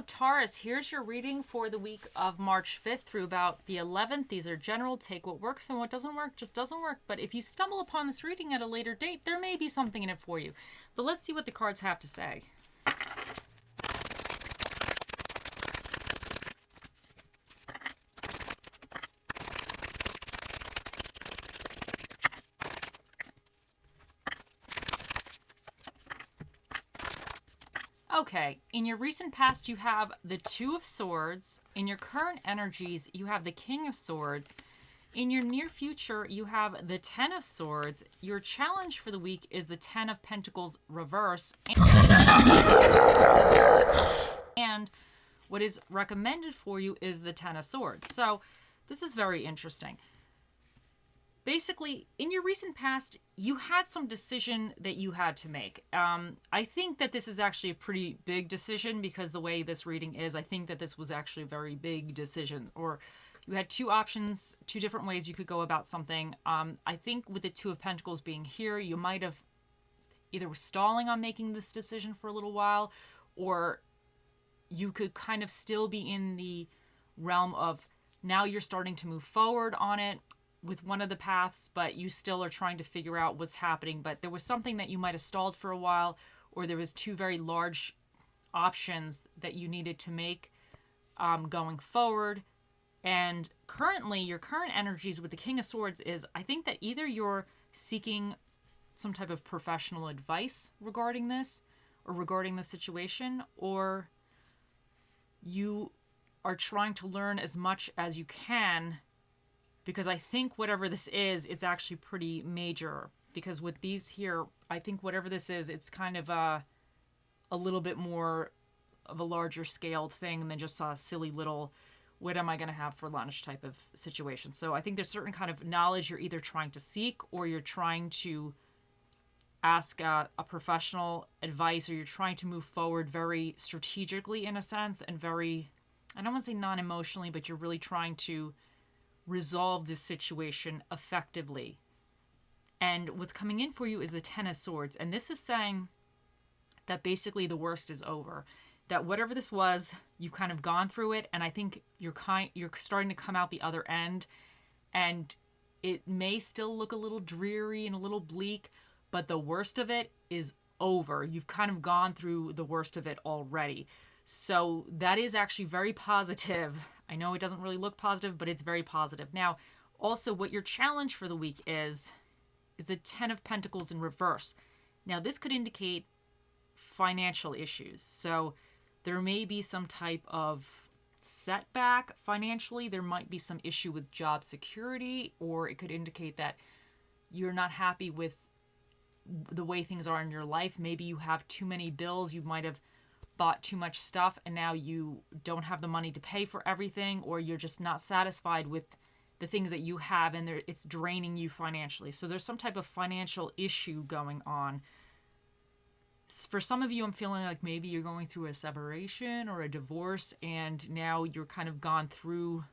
Taurus, here's your reading for the week of March 5th through about the 11th. These are general. Take what works and what doesn't work just doesn't work. But if you stumble upon this reading at a later date, there may be something in it for you. But let's see what the cards have to say. Okay, in your recent past, you have the Two of Swords. In your current energies, you have the King of Swords. In your near future, you have the Ten of Swords. Your challenge for the week is the Ten of Pentacles reverse. And what is recommended for you is the Ten of Swords. So this is very interesting. Basically, in your recent past, you had some decision that you had to make. I think that this is actually a pretty big decision because the way this reading is, I think that this was actually a very big decision. Or you had two options, two different ways you could go about something. I think with the Two of Pentacles being here, you might have either was stalling on making this decision for a little while, or you could kind of still be in the realm of now you're starting to move forward on it with one of the paths, but you still are trying to figure out what's happening. But there was something that you might have stalled for a while, or there was two very large options that you needed to make going forward. And currently, your current energies with the King of Swords is, I think that either you're seeking some type of professional advice regarding this, or regarding the situation, or you are trying to learn as much as you can. Because I think whatever this is, it's actually pretty major. Because with these here, I think whatever this is, it's kind of a little bit more of a larger scaled thing than just a silly little, what am I going to have for lunch type of situation. So I think there's certain kind of knowledge you're either trying to seek, or you're trying to ask a professional advice, or you're trying to move forward very strategically in a sense, and very, I don't want to say non-emotionally, but you're really trying to resolve this situation effectively. And what's coming in for you is the Ten of Swords. And this is saying that basically the worst is over. That whatever this was, you've kind of gone through it. And I think you're starting to come out the other end. And it may still look a little dreary and a little bleak, but the worst of it is over. You've kind of gone through the worst of it already. So that is actually very positive. I know it doesn't really look positive, but it's very positive. Now, also what your challenge for the week is the Ten of Pentacles in reverse. Now, this could indicate financial issues. So there may be some type of setback financially. There might be some issue with job security, or it could indicate that you're not happy with the way things are in your life. Maybe you have too many bills. You might have bought too much stuff and now you don't have the money to pay for everything, or you're just not satisfied with the things that you have and it's draining you financially. So there's some type of financial issue going on. For some of you, I'm feeling like maybe you're going through a separation or a divorce, and now you're kind of gone through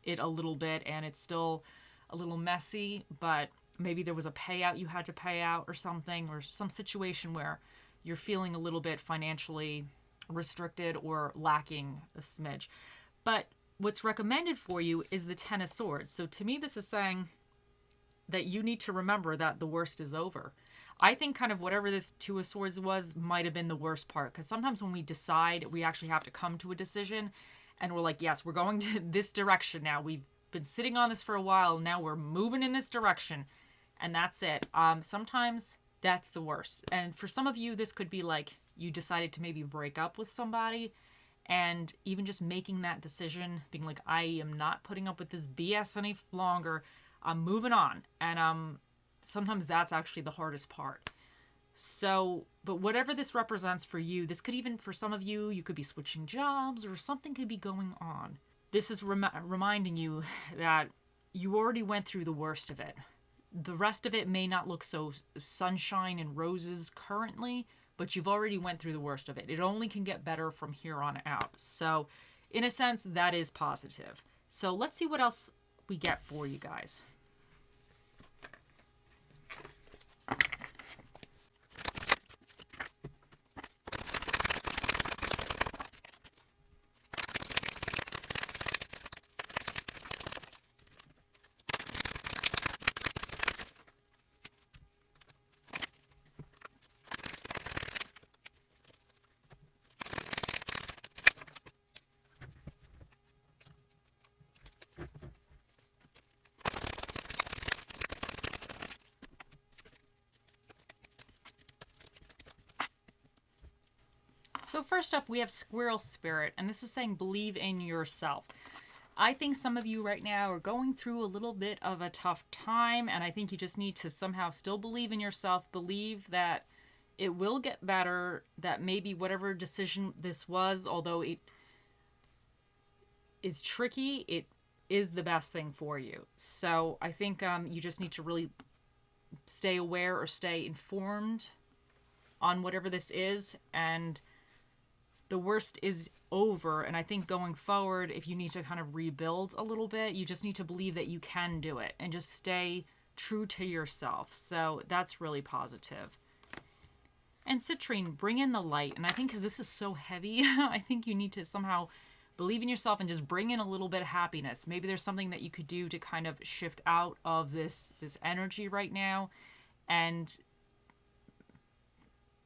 it a little bit and it's still a little messy, but maybe there was a payout you had to pay out or something, or some situation where you're feeling a little bit financially restricted or lacking a smidge. But what's recommended for you is the Ten of Swords. So to me, this is saying that you need to remember that the worst is over. I think kind of whatever this Two of Swords was might have been the worst part, because sometimes when we decide, we actually have to come to a decision and we're like, yes, we're going to this direction now. We've been sitting on this for a while. Now we're moving in this direction, and that's it. Sometimes that's the worst. And for some of you, this could be like you decided to maybe break up with somebody, and even just making that decision, being like, I am not putting up with this BS any longer. I'm moving on. And sometimes that's actually the hardest part. So, but whatever this represents for you, this could even, for some of you, you could be switching jobs or something could be going on. This is reminding you that you already went through the worst of it. The rest of it may not look so sunshine and roses currently, but you've already went through the worst of it. It only can get better from here on out. So in a sense, that is positive. So let's see what else we get for you guys. So first up, we have Squirrel Spirit, and this is saying believe in yourself. I think some of you right now are going through a little bit of a tough time, and I think you just need to somehow still believe in yourself, believe that it will get better, that maybe whatever decision this was, although it is tricky, it is the best thing for you. So I think you just need to really stay aware or stay informed on whatever this is, and the worst is over. And I think going forward, if you need to kind of rebuild a little bit, you just need to believe that you can do it and just stay true to yourself. So that's really positive. And Citrine, bring in the light. And I think because this is so heavy, I think you need to somehow believe in yourself and just bring in a little bit of happiness. Maybe there's something that you could do to kind of shift out of this energy right now and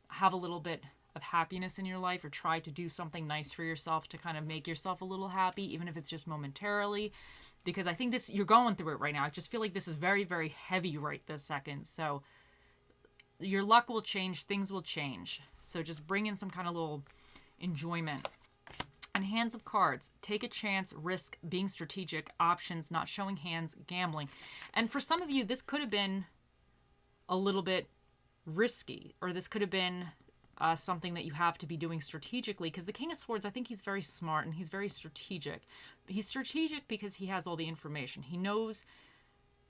have a little bit of happiness in your life, or try to do something nice for yourself to kind of make yourself a little happy, even if it's just momentarily, because I think this, you're going through it right now. I just feel like this is very, very heavy right this second. So your luck will change, things will change. So just bring in some kind of little enjoyment. And Hands of Cards, take a chance, risk, being strategic, options, not showing hands, gambling. And for some of you, this could have been a little bit risky, or this could have been something that you have to be doing strategically, because the King of Swords, I think he's very smart and he's very strategic. He's strategic because he has all the information. He knows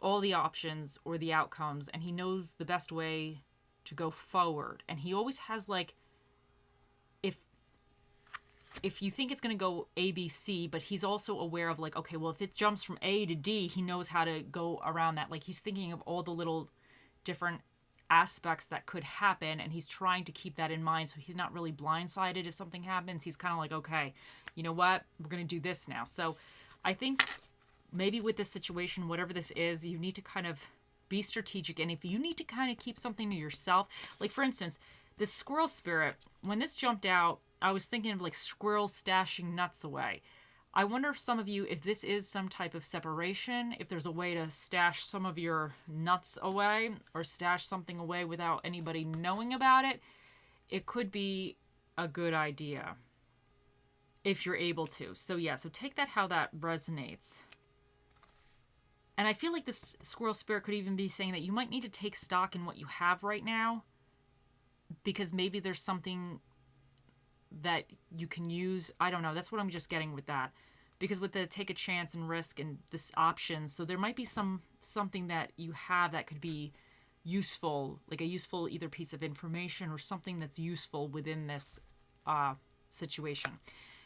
all the options or the outcomes, and he knows the best way to go forward. And he always has, like, if you think it's going to go A, B, C, but he's also aware of, like, okay, well, if it jumps from A to D, he knows how to go around that. Like, he's thinking of all the little different aspects that could happen, and he's trying to keep that in mind, so he's not really blindsided if something happens. He's kind of like, okay, you know what, we're going to do this now. So I think maybe with this situation, whatever this is, you need to kind of be strategic. And if you need to kind of keep something to yourself, like for instance, this Squirrel Spirit, when this jumped out, I was thinking of like squirrels stashing nuts away. I wonder if some of you, if this is some type of separation, if there's a way to stash some of your nuts away or stash something away without anybody knowing about it, it could be a good idea if you're able to. So yeah, so take that how that resonates. And I feel like this Squirrel Spirit could even be saying that you might need to take stock in what you have right now, because maybe there's something that you can use. I don't know. That's what I'm just getting with that. Because with the take a chance and risk and this option, so there might be something that you have that could be useful, like a useful either piece of information or something that's useful within this situation.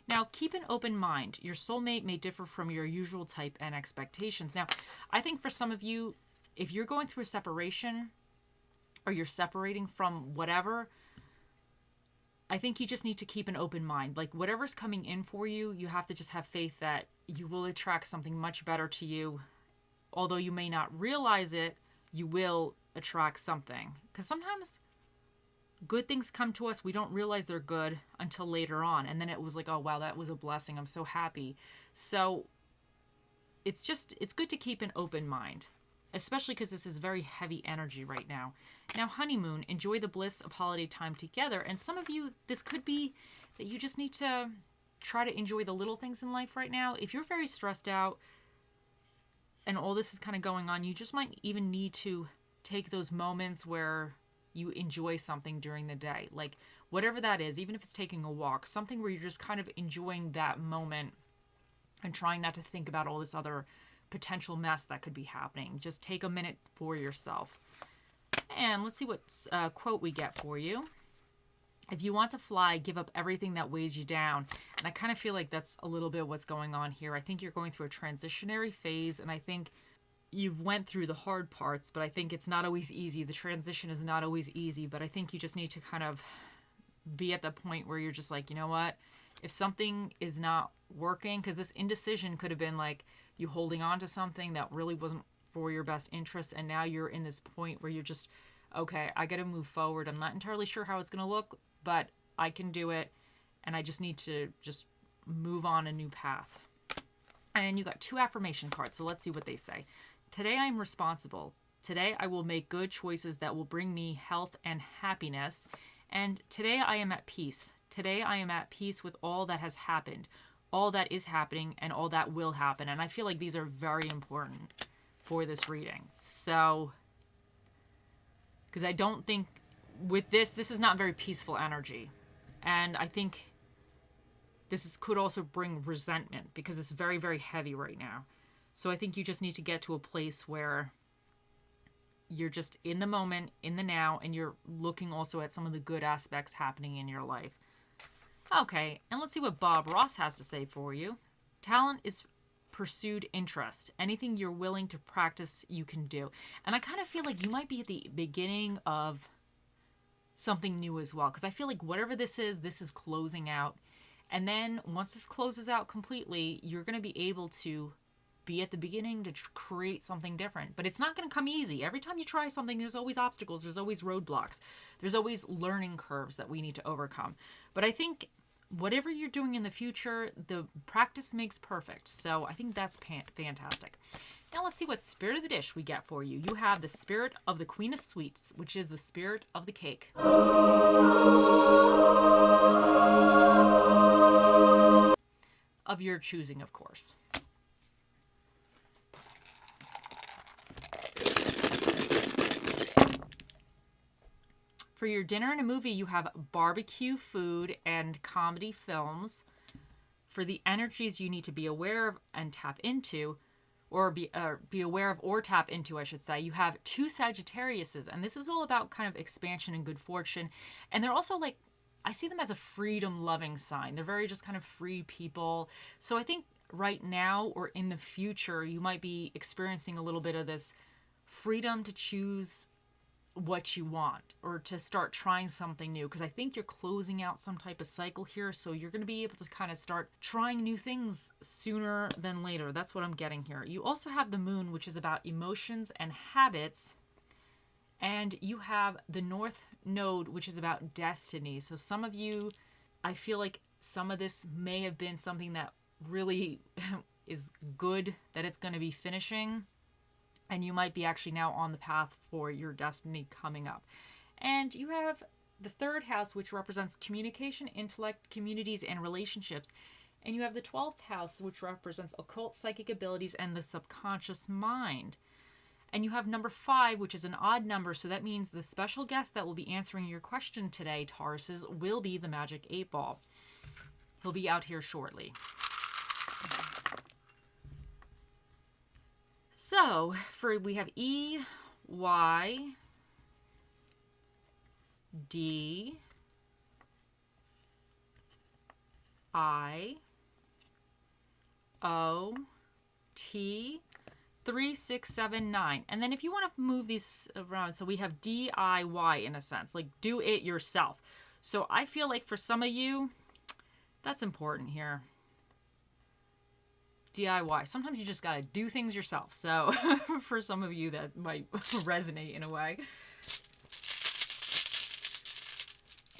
Now, keep an open mind. Your soulmate may differ from your usual type and expectations. Now, I think for some of you, if you're going through a separation or you're separating from whatever, I think you just need to keep an open mind. Like whatever's coming in for you, you have to just have faith that you will attract something much better to you. Although you may not realize it, you will attract something. Because sometimes good things come to us, we don't realize they're good until later on. And then it was like, oh, wow, that was a blessing. I'm so happy. So it's good to keep an open mind, especially because this is very heavy energy right now. Now, honeymoon, enjoy the bliss of holiday time together. And some of you, this could be that you just need to try to enjoy the little things in life right now. If you're very stressed out and all this is kind of going on, you just might even need to take those moments where you enjoy something during the day. Like whatever that is, even if it's taking a walk, something where you're just kind of enjoying that moment and trying not to think about all this other potential mess that could be happening. Just take a minute for yourself. And let's see what quote we get for you. If you want to fly, give up everything that weighs you down. And I kind of feel like that's a little bit what's going on here. I think you're going through a transitionary phase, and I think you've went through the hard parts, but I think it's not always easy. The transition is not always easy, but I think you just need to kind of be at the point where you're just like, you know what? If something is not working, because this indecision could have been like you holding on to something that really wasn't for your best interest, and now you're in this point where you're just, okay, I got to move forward. I'm not entirely sure how it's going to look, but I can do it, and I just need to just move on a new path. And you got 2 affirmation cards, so let's see what they say. Today I'm responsible. Today I will make good choices that will bring me health and happiness. And today I am at peace. Today I am at peace with all that has happened, all that is happening, and all that will happen. And I feel like these are very important for this reading. So, because I don't think with this is not very peaceful energy. And I think could also bring resentment because it's very, very heavy right now. So I think you just need to get to a place where you're just in the moment, in the now, and you're looking also at some of the good aspects happening in your life. Okay, and let's see what Bob Ross has to say for you. Talent is pursued interest. Anything you're willing to practice, you can do. And I kind of feel like you might be at the beginning of something new as well, because I feel like whatever this is closing out. And then once this closes out completely, you're going to be able to be at the beginning to create something different. But it's not going to come easy. Every time you try something, there's always obstacles. There's always roadblocks. There's always learning curves that we need to overcome. But I think whatever you're doing in the future, the practice makes perfect. So I think that's fantastic. Now let's see what spirit of the dish we get for you. You have the spirit of the Queen of Sweets, which is the spirit of the cake. Of your choosing, of course. For your dinner and a movie, you have barbecue food and comedy films. For the energies you need to be aware of and tap into, or be aware of or tap into, I should say, you have 2 Sagittariuses. And this is all about kind of expansion and good fortune. And they're also like, I see them as a freedom-loving sign. They're very just kind of free people. So I think right now or in the future, you might be experiencing a little bit of this freedom to choose what you want or to start trying something new, because I think you're closing out some type of cycle here, so you're going to be able to kind of start trying new things sooner than later. That's what I'm getting here. You also have the moon, which is about emotions and habits, and you have the north node, which is about destiny. So some of you, I feel like some of this may have been something that really is good that it's going to be finishing. And you might be actually now on the path for your destiny coming up. And you have the 3rd house, which represents communication, intellect, communities, and relationships. And you have the 12th house, which represents occult, psychic abilities, and the subconscious mind. And you have number 5, which is an odd number. So that means the special guest that will be answering your question today, Tauruses, will be the Magic 8 Ball. He'll be out here shortly. So, we have E, Y, D, I, O, T, 3, 6, 7, 9. And then if you want to move these around, so we have DIY in a sense, like do it yourself. So I feel like for some of you, that's important here. DIY. Sometimes you just got to do things yourself. So for some of you that might resonate in a way.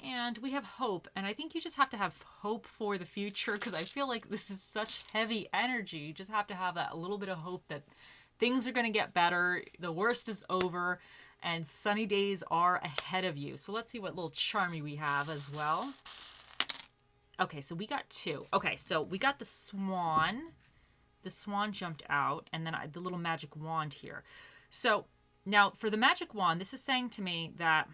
And we have hope. And I think you just have to have hope for the future, because I feel like this is such heavy energy. You just have to have that a little bit of hope that things are going to get better. The worst is over and sunny days are ahead of you. So let's see what little charmy we have as well. Okay, so we got 2. Okay, so we got the swan. The swan jumped out, and then the little magic wand here. So now for the magic wand, this is saying to me that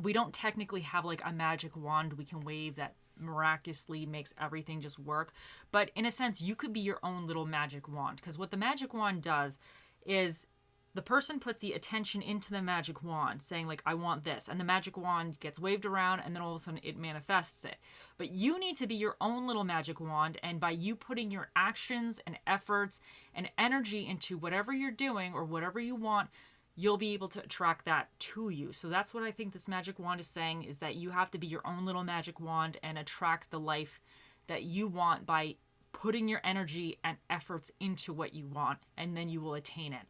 we don't technically have like a magic wand we can wave that miraculously makes everything just work. But in a sense, you could be your own little magic wand, because what the magic wand does is the person puts the attention into the magic wand saying like, I want this. And the magic wand gets waved around, and then all of a sudden it manifests it. But you need to be your own little magic wand. And by you putting your actions and efforts and energy into whatever you're doing or whatever you want, you'll be able to attract that to you. So that's what I think this magic wand is saying, is that you have to be your own little magic wand and attract the life that you want by putting your energy and efforts into what you want, and then you will attain it.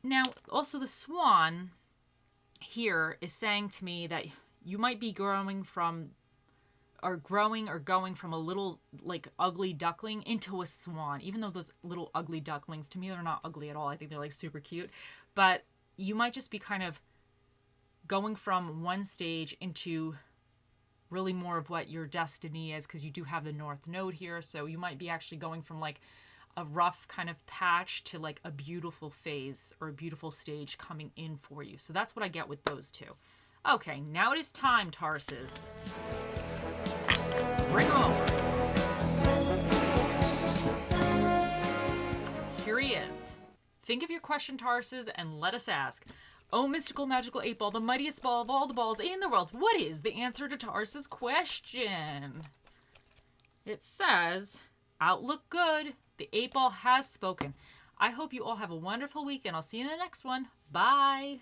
Now, also the swan here is saying to me that you might be growing or going from a little like ugly duckling into a swan. Even though those little ugly ducklings, to me, they're not ugly at all. I think they're like super cute. But you might just be kind of going from one stage into really more of what your destiny is, because you do have the North Node here. So you might be actually going from like a rough kind of patch to like a beautiful phase or a beautiful stage coming in for you. So that's what I get with those two. Okay, now it is time, Tauruses. Bring them over. Here he is. Think of your question, Tauruses, and let us ask. Oh, mystical, magical 8-ball, the mightiest ball of all the balls in the world. What is the answer to Taurus's question? It says, outlook good. The 8-ball has spoken. I hope you all have a wonderful week, and I'll see you in the next one. Bye.